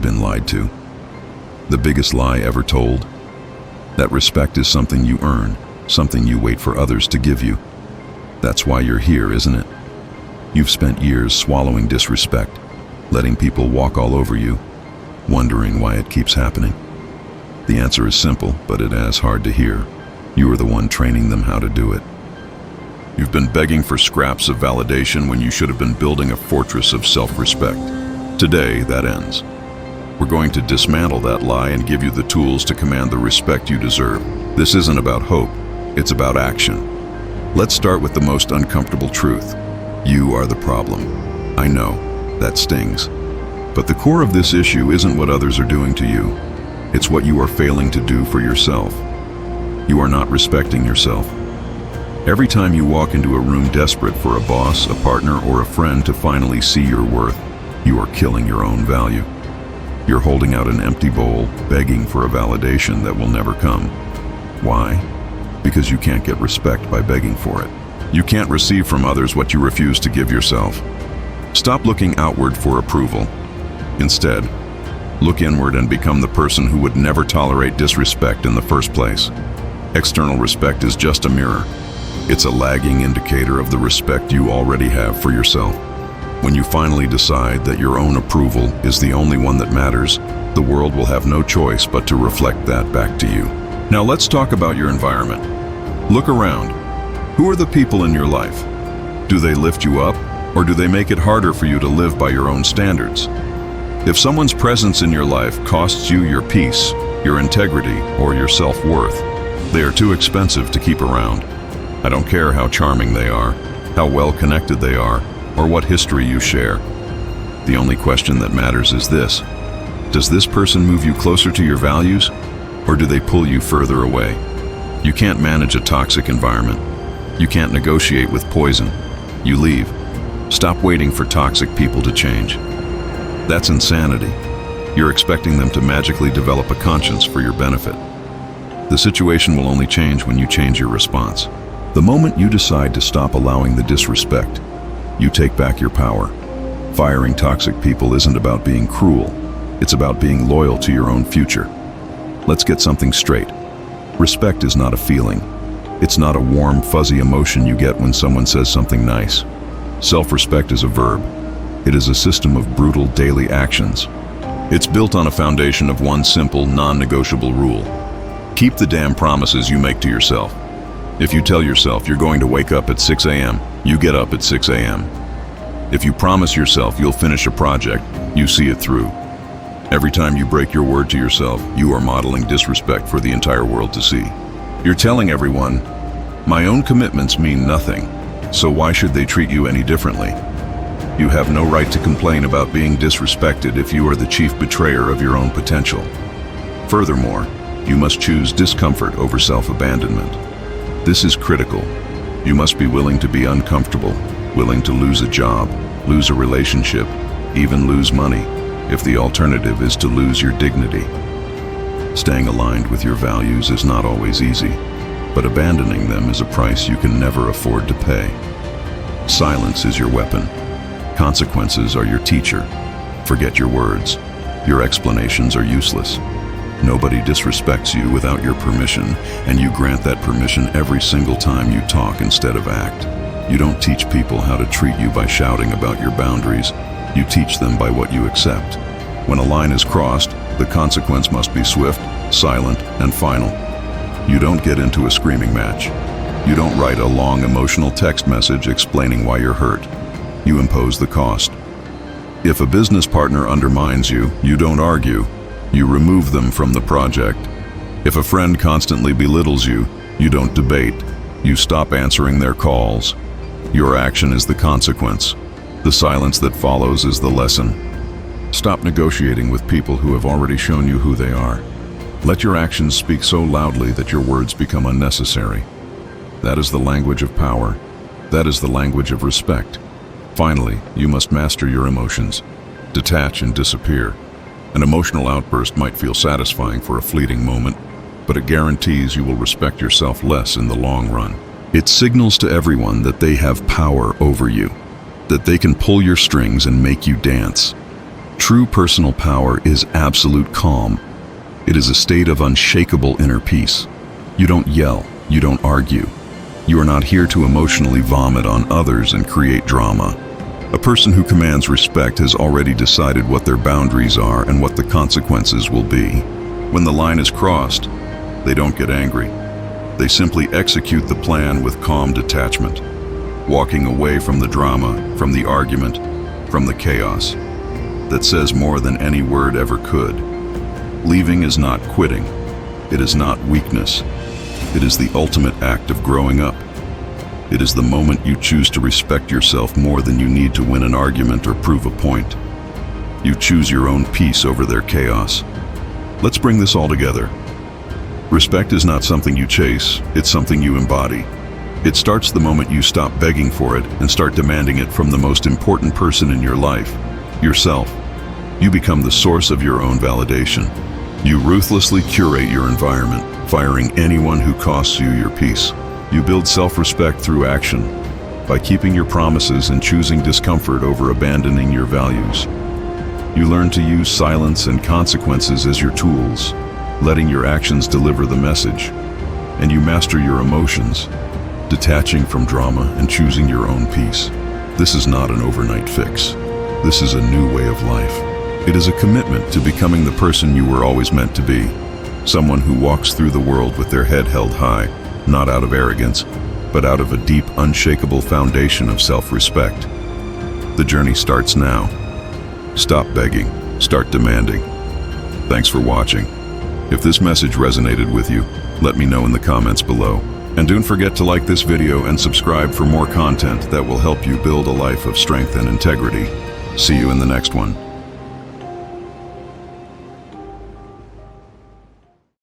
been lied to. The biggest lie ever told? That respect is something you earn, something you wait for others to give you. That's why you're here, isn't it? You've spent years swallowing disrespect, letting people walk all over you, wondering why it keeps happening. The answer is simple, but it is hard to hear. You are the one training them how to do it. You've been begging for scraps of validation when you should have been building a fortress of self-respect. Today, that ends. We're going to dismantle that lie and give you the tools to command the respect you deserve. This isn't about hope, it's about action. Let's start with the most uncomfortable truth. You are the problem. I know, that stings. But the core of this issue isn't what others are doing to you. It's what you are failing to do for yourself. You are not respecting yourself. Every time you walk into a room desperate for a boss, a partner, or a friend to finally see your worth, you are killing your own value. You're holding out an empty bowl, begging for a validation that will never come. Why? Because you can't get respect by begging for it. You can't receive from others what you refuse to give yourself. Stop looking outward for approval. Instead, look inward and become the person who would never tolerate disrespect in the first place. External respect is just a mirror. It's a lagging indicator of the respect you already have for yourself. When you finally decide that your own approval is the only one that matters, the world will have no choice but to reflect that back to you. Now let's talk about your environment. Look around. Who are the people in your life? Do they lift you up, or do they make it harder for you to live by your own standards? If someone's presence in your life costs you your peace, your integrity, or your self-worth, they are too expensive to keep around. I don't care how charming they are, how well connected they are, or what history you share. The only question that matters is this: does this person move you closer to your values, or do they pull you further away? You can't manage a toxic environment. You can't negotiate with poison. You leave. Stop waiting for toxic people to change. That's insanity. You're expecting them to magically develop a conscience for your benefit. The situation will only change when you change your response. The moment you decide to stop allowing the disrespect, you take back your power. Firing toxic people isn't about being cruel. It's about being loyal to your own future. Let's get something straight. Respect is not a feeling. It's not a warm, fuzzy emotion you get when someone says something nice. Self-respect is a verb. It is a system of brutal daily actions. It's built on a foundation of one simple, non-negotiable rule. Keep the damn promises you make to yourself. If you tell yourself you're going to wake up at 6 a.m., you get up at 6 a.m. If you promise yourself you'll finish a project, you see it through. Every time you break your word to yourself, you are modeling disrespect for the entire world to see. You're telling everyone, my own commitments mean nothing, so why should they treat you any differently? You have no right to complain about being disrespected if you are the chief betrayer of your own potential. Furthermore, you must choose discomfort over self-abandonment. This is critical. You must be willing to be uncomfortable, willing to lose a job, lose a relationship, even lose money, if the alternative is to lose your dignity. Staying aligned with your values is not always easy, but abandoning them is a price you can never afford to pay. Silence is your weapon. Consequences are your teacher. Forget your words. Your explanations are useless. Nobody disrespects you without your permission, and you grant that permission every single time you talk instead of act. You don't teach people how to treat you by shouting about your boundaries. You teach them by what you accept. When a line is crossed, the consequence must be swift, silent, and final. You don't get into a screaming match. You don't write a long emotional text message explaining why you're hurt. You impose the cost. If a business partner undermines you, you don't argue. You remove them from the project. If a friend constantly belittles you, you don't debate. You stop answering their calls. Your action is the consequence. The silence that follows is the lesson. Stop negotiating with people who have already shown you who they are. Let your actions speak so loudly that your words become unnecessary. That is the language of power. That is the language of respect. Finally, you must master your emotions. Detach and disappear. An emotional outburst might feel satisfying for a fleeting moment, but it guarantees you will respect yourself less in the long run. It signals to everyone that they have power over you, that they can pull your strings and make you dance. True personal power is absolute calm. It is a state of unshakable inner peace. You don't yell, you don't argue. You are not here to emotionally vomit on others and create drama. A person who commands respect has already decided what their boundaries are and what the consequences will be. When the line is crossed, they don't get angry. They simply execute the plan with calm detachment, walking away from the drama, from the argument, from the chaos that says more than any word ever could. Leaving is not quitting. It is not weakness. It is the ultimate act of growing up. It is the moment you choose to respect yourself more than you need to win an argument or prove a point. You choose your own peace over their chaos. Let's bring this all together. Respect is not something you chase, it's something you embody. It starts the moment you stop begging for it and start demanding it from the most important person in your life, yourself. You become the source of your own validation. You ruthlessly curate your environment, firing anyone who costs you your peace. You build self-respect through action, by keeping your promises and choosing discomfort over abandoning your values. You learn to use silence and consequences as your tools, letting your actions deliver the message. And you master your emotions, detaching from drama and choosing your own peace. This is not an overnight fix. This is a new way of life. It is a commitment to becoming the person you were always meant to be. Someone who walks through the world with their head held high, not out of arrogance, but out of a deep, unshakable foundation of self-respect. The journey starts now. Stop begging, start demanding. Thanks for watching. If this message resonated with you, let me know in the comments below. And don't forget to like this video and subscribe for more content that will help you build a life of strength and integrity. See you in the next one.